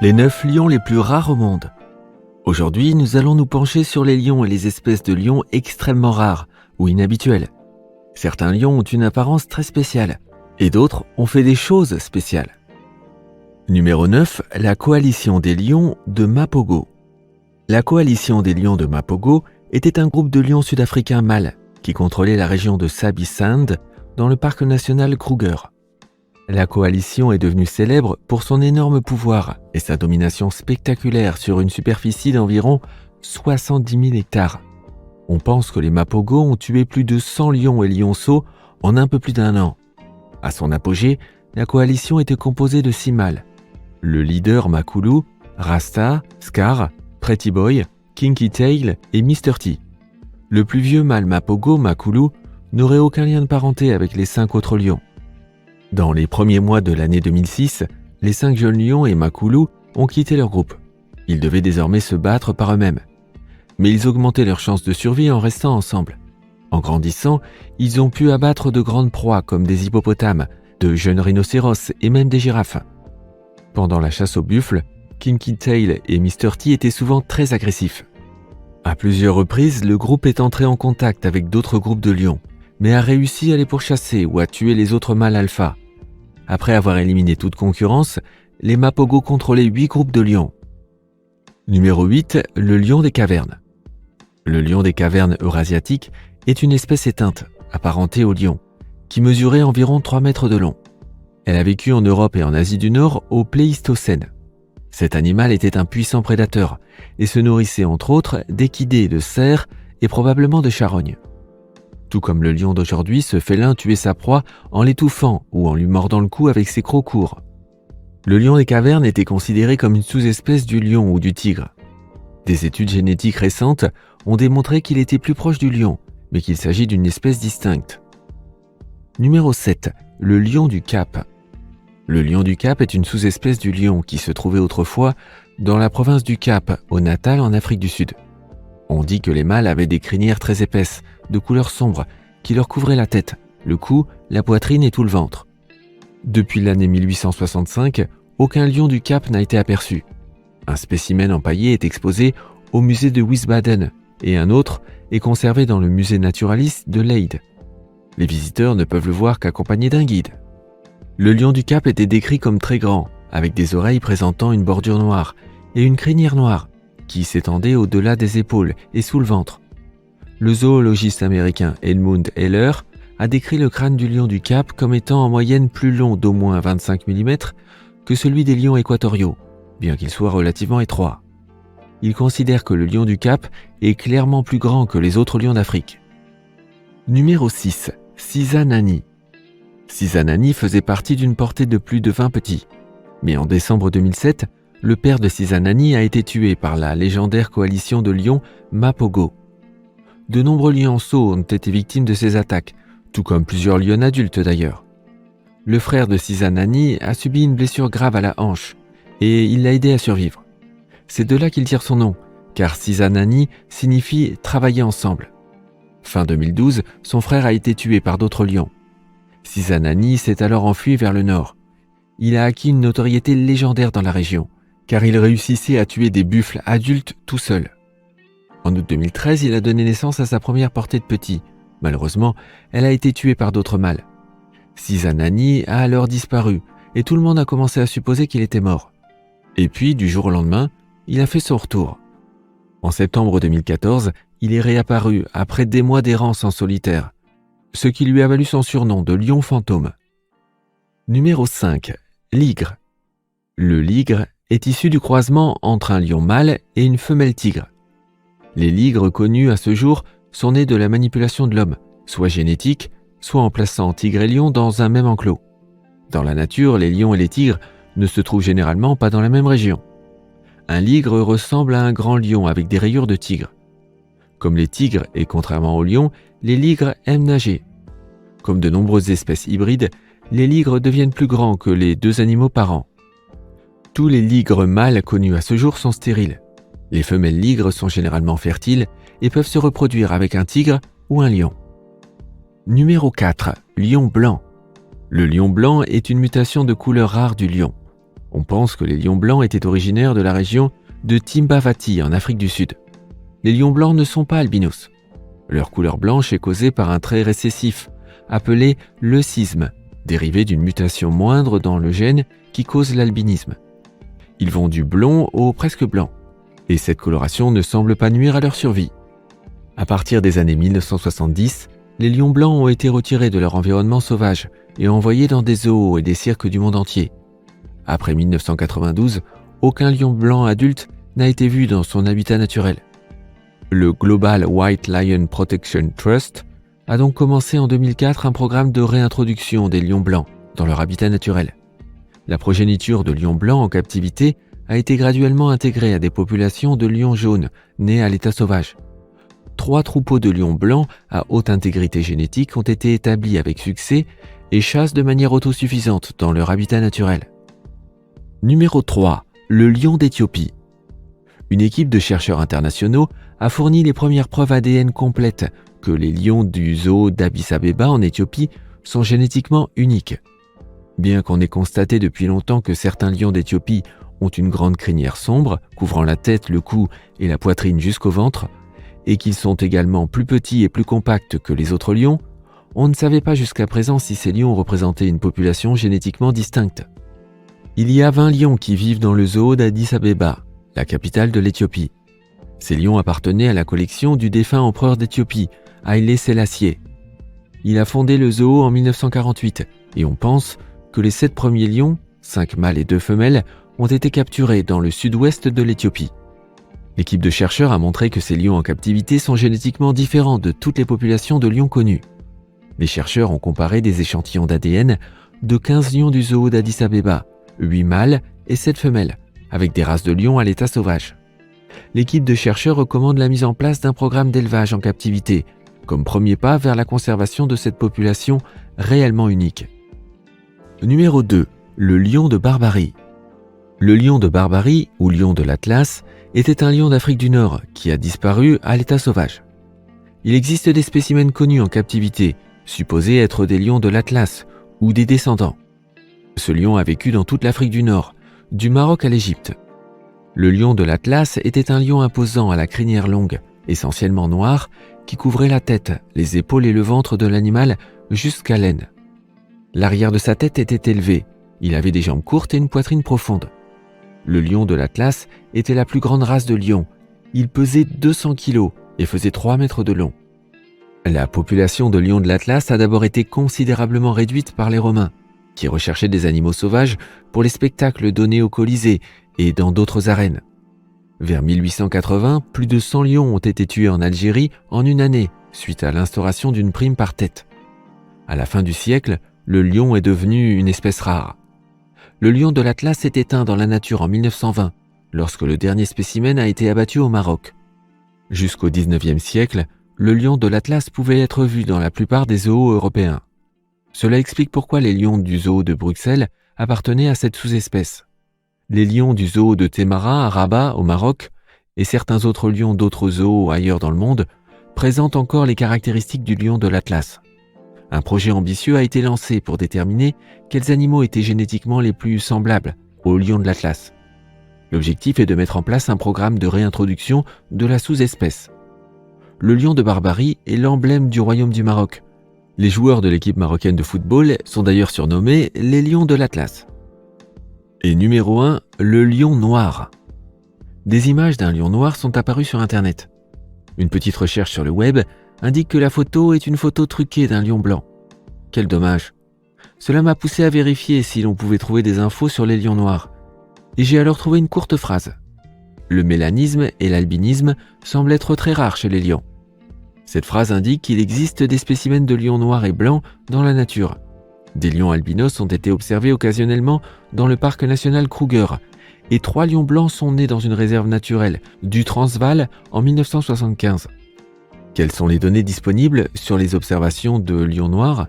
Les 9 lions les plus rares au monde. Aujourd'hui, nous allons nous pencher sur les lions et les espèces de lions extrêmement rares ou inhabituelles. Certains lions ont une apparence très spéciale et d'autres ont fait des choses spéciales. Numéro 9, la coalition des lions de Mapogo. La coalition des lions de Mapogo était un groupe de lions sud-africains mâles qui contrôlait la région de Sabi Sand dans le parc national Kruger. La coalition est devenue célèbre pour son énorme pouvoir et sa domination spectaculaire sur une superficie d'environ 70 000 hectares. On pense que les Mapogo ont tué plus de 100 lions et lionceaux en un peu plus d'1 an. À son apogée, la coalition était composée de 6 mâles. Le leader Makulu, Rasta, Scar, Pretty Boy, Kinky Tail et Mr. T. Le plus vieux mâle Mapogo, Makulu, n'aurait aucun lien de parenté avec les 5 autres lions. Dans les premiers mois de l'année 2006, les 5 jeunes lions et Makulu ont quitté leur groupe. Ils devaient désormais se battre par eux-mêmes. Mais ils augmentaient leurs chances de survie en restant ensemble. En grandissant, ils ont pu abattre de grandes proies comme des hippopotames, de jeunes rhinocéros et même des girafes. Pendant la chasse aux buffles, Kinky Tail et Mr. T étaient souvent très agressifs. À plusieurs reprises, le groupe est entré en contact avec d'autres groupes de lions, mais a réussi à les pourchasser ou à tuer les autres mâles alpha. Après avoir éliminé toute concurrence, les Mapogo contrôlaient 8 groupes de lions. Numéro 8, le lion des cavernes. Le lion des cavernes eurasiatiques est une espèce éteinte, apparentée au lion, qui mesurait environ 3 mètres de long. Elle a vécu en Europe et en Asie du Nord au Pléistocène. Cet animal était un puissant prédateur et se nourrissait entre autres d'équidés, de cerfs et probablement de charognes. Tout comme le lion d'aujourd'hui, ce félin tuait sa proie en l'étouffant ou en lui mordant le cou avec ses crocs courts. Le lion des cavernes était considéré comme une sous-espèce du lion ou du tigre. Des études génétiques récentes ont démontré qu'il était plus proche du lion, mais qu'il s'agit d'une espèce distincte. Numéro 7, le lion du Cap. Le lion du Cap est une sous-espèce du lion qui se trouvait autrefois dans la province du Cap, au Natal en Afrique du Sud. On dit que les mâles avaient des crinières très épaisses, de couleur sombre, qui leur couvraient la tête, le cou, la poitrine et tout le ventre. Depuis l'année 1865, aucun lion du Cap n'a été aperçu. Un spécimen empaillé est exposé au musée de Wiesbaden et un autre est conservé dans le musée naturaliste de Leyde. Les visiteurs ne peuvent le voir qu'accompagnés d'un guide. Le lion du Cap était décrit comme très grand, avec des oreilles présentant une bordure noire et une crinière noire, qui s'étendait au-delà des épaules et sous le ventre. Le zoologiste américain Edmund Heller a décrit le crâne du lion du Cap comme étant en moyenne plus long d'au moins 25 mm que celui des lions équatoriaux, bien qu'il soit relativement étroit. Il considère que le lion du Cap est clairement plus grand que les autres lions d'Afrique. Numéro 6, Sizanani. Sizanani faisait partie d'une portée de plus de 20 petits. Mais en décembre 2007, le père de Sizanani a été tué par la légendaire coalition de lions Mapogo. De nombreux lionceaux ont été victimes de ces attaques, tout comme plusieurs lions adultes d'ailleurs. Le frère de Sizanani a subi une blessure grave à la hanche et il l'a aidé à survivre. C'est de là qu'il tire son nom, car Sizanani signifie « travailler ensemble ». Fin 2012, son frère a été tué par d'autres lions. Sizanani s'est alors enfui vers le nord. Il a acquis une notoriété légendaire dans la région, car il réussissait à tuer des buffles adultes tout seul. En août 2013, il a donné naissance à sa première portée de petits. Malheureusement, elle a été tuée par d'autres mâles. Sizanani a alors disparu, et tout le monde a commencé à supposer qu'il était mort. Et puis, du jour au lendemain, il a fait son retour. En septembre 2014, il est réapparu après des mois d'errance en solitaire, ce qui lui a valu son surnom de lion fantôme. Numéro 5, l'hygre. Le lygre est issu du croisement entre un lion mâle et une femelle tigre. Les lygres connus à ce jour sont nés de la manipulation de l'homme, soit génétique, soit en plaçant tigre et lion dans un même enclos. Dans la nature, les lions et les tigres ne se trouvent généralement pas dans la même région. Un lygre ressemble à un grand lion avec des rayures de tigre. Comme les tigres et contrairement aux lions, les lygres aiment nager. Comme de nombreuses espèces hybrides, les lygres deviennent plus grands que les 2 animaux parents. Tous les lygres mâles connus à ce jour sont stériles. Les femelles lygres sont généralement fertiles et peuvent se reproduire avec un tigre ou un lion. Numéro 4, lion blanc. Le lion blanc est une mutation de couleur rare du lion. On pense que les lions blancs étaient originaires de la région de Timbavati en Afrique du Sud. Les lions blancs ne sont pas albinos. Leur couleur blanche est causée par un trait récessif, appelé leucisme, dérivé d'une mutation moindre dans le gène qui cause l'albinisme. Ils vont du blond au presque blanc, et cette coloration ne semble pas nuire à leur survie. À partir des années 1970, les lions blancs ont été retirés de leur environnement sauvage et envoyés dans des zoos et des cirques du monde entier. Après 1992, aucun lion blanc adulte n'a été vu dans son habitat naturel. Le Global White Lion Protection Trust a donc commencé en 2004 un programme de réintroduction des lions blancs dans leur habitat naturel. La progéniture de lions blancs en captivité a été graduellement intégrée à des populations de lions jaunes nés à l'état sauvage. 3 troupeaux de lions blancs à haute intégrité génétique ont été établis avec succès et chassent de manière autosuffisante dans leur habitat naturel. Numéro 3. Le lion d'Éthiopie. Une équipe de chercheurs internationaux a fourni les premières preuves ADN complètes que les lions du zoo d'Addis Abeba en Éthiopie sont génétiquement uniques. Bien qu'on ait constaté depuis longtemps que certains lions d'Éthiopie ont une grande crinière sombre, couvrant la tête, le cou et la poitrine jusqu'au ventre, et qu'ils sont également plus petits et plus compacts que les autres lions, on ne savait pas jusqu'à présent si ces lions représentaient une population génétiquement distincte. Il y a 20 lions qui vivent dans le zoo d'Addis Abeba, la capitale de l'Éthiopie. Ces lions appartenaient à la collection du défunt empereur d'Éthiopie, Haïlé Sélassié. Il a fondé le zoo en 1948 et on pense que les 7 premiers lions, 5 mâles et 2 femelles, ont été capturés dans le sud-ouest de l'Éthiopie. L'équipe de chercheurs a montré que ces lions en captivité sont génétiquement différents de toutes les populations de lions connues. Les chercheurs ont comparé des échantillons d'ADN de 15 lions du zoo d'Addis Abeba, 8 mâles et 7 femelles, avec des races de lions à l'état sauvage. L'équipe de chercheurs recommande la mise en place d'un programme d'élevage en captivité, comme premier pas vers la conservation de cette population réellement unique. Numéro 2. Le lion de Barbarie. Le lion de Barbarie, ou lion de l'Atlas, était un lion d'Afrique du Nord qui a disparu à l'état sauvage. Il existe des spécimens connus en captivité, supposés être des lions de l'Atlas ou des descendants. Ce lion a vécu dans toute l'Afrique du Nord, du Maroc à l'Égypte. Le lion de l'Atlas était un lion imposant à la crinière longue, essentiellement noire, qui couvrait la tête, les épaules et le ventre de l'animal jusqu'à l'aine. L'arrière de sa tête était élevé, il avait des jambes courtes et une poitrine profonde. Le lion de l'Atlas était la plus grande race de lions. Il pesait 200 kg et faisait 3 mètres de long. La population de lions de l'Atlas a d'abord été considérablement réduite par les Romains, qui recherchaient des animaux sauvages pour les spectacles donnés au Colisée et dans d'autres arènes. Vers 1880, plus de 100 lions ont été tués en Algérie en une année, suite à l'instauration d'une prime par tête. À la fin du siècle, le lion est devenu une espèce rare. Le lion de l'Atlas s'est éteint dans la nature en 1920, lorsque le dernier spécimen a été abattu au Maroc. Jusqu'au XIXe siècle, le lion de l'Atlas pouvait être vu dans la plupart des zoos européens. Cela explique pourquoi les lions du zoo de Bruxelles appartenaient à cette sous-espèce. Les lions du zoo de Témara à Rabat au Maroc et certains autres lions d'autres zoos ailleurs dans le monde présentent encore les caractéristiques du lion de l'Atlas. Un projet ambitieux a été lancé pour déterminer quels animaux étaient génétiquement les plus semblables au lion de l'Atlas. L'objectif est de mettre en place un programme de réintroduction de la sous-espèce. Le lion de Barbarie est l'emblème du royaume du Maroc. Les joueurs de l'équipe marocaine de football sont d'ailleurs surnommés les lions de l'Atlas. Et numéro 1, le lion noir. Des images d'un lion noir sont apparues sur Internet. Une petite recherche sur le web indique que la photo est une photo truquée d'un lion blanc. Quel dommage. Cela m'a poussé à vérifier si l'on pouvait trouver des infos sur les lions noirs. Et j'ai alors trouvé une courte phrase. Le mélanisme et l'albinisme semblent être très rares chez les lions. Cette phrase indique qu'il existe des spécimens de lions noirs et blancs dans la nature. Des lions albinos ont été observés occasionnellement dans le parc national Kruger et 3 lions blancs sont nés dans une réserve naturelle du Transvaal en 1975. Quelles sont les données disponibles sur les observations de lions noirs ?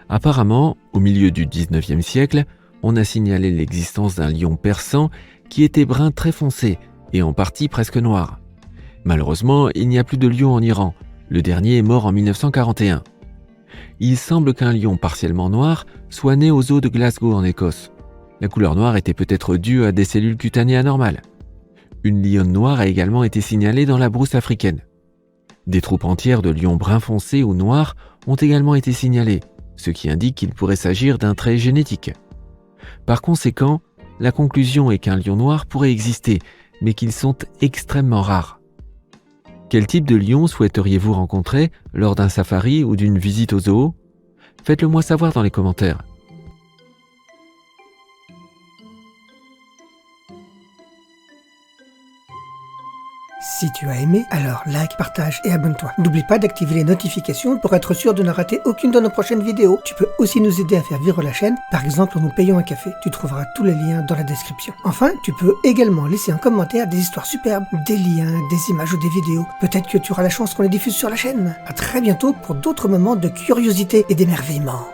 Apparemment, au milieu du 19e siècle, on a signalé l'existence d'un lion persan qui était brun très foncé et en partie presque noir. Malheureusement, il n'y a plus de lions en Iran. Le dernier est mort en 1941. Il semble qu'un lion partiellement noir soit né au zoo de Glasgow en Écosse. La couleur noire était peut-être due à des cellules cutanées anormales. Une lionne noire a également été signalée dans la brousse africaine. Des troupes entières de lions bruns foncés ou noirs ont également été signalées, ce qui indique qu'il pourrait s'agir d'un trait génétique. Par conséquent, la conclusion est qu'un lion noir pourrait exister, mais qu'ils sont extrêmement rares. Quel type de lion souhaiteriez-vous rencontrer lors d'un safari ou d'une visite au zoo? Faites-le moi savoir dans les commentaires. Si tu as aimé, alors like, partage et abonne-toi. N'oublie pas d'activer les notifications pour être sûr de ne rater aucune de nos prochaines vidéos. Tu peux aussi nous aider à faire vivre la chaîne, par exemple en nous payant un café. Tu trouveras tous les liens dans la description. Enfin, tu peux également laisser en commentaire des histoires superbes, des liens, des images ou des vidéos. Peut-être que tu auras la chance qu'on les diffuse sur la chaîne. À très bientôt pour d'autres moments de curiosité et d'émerveillement.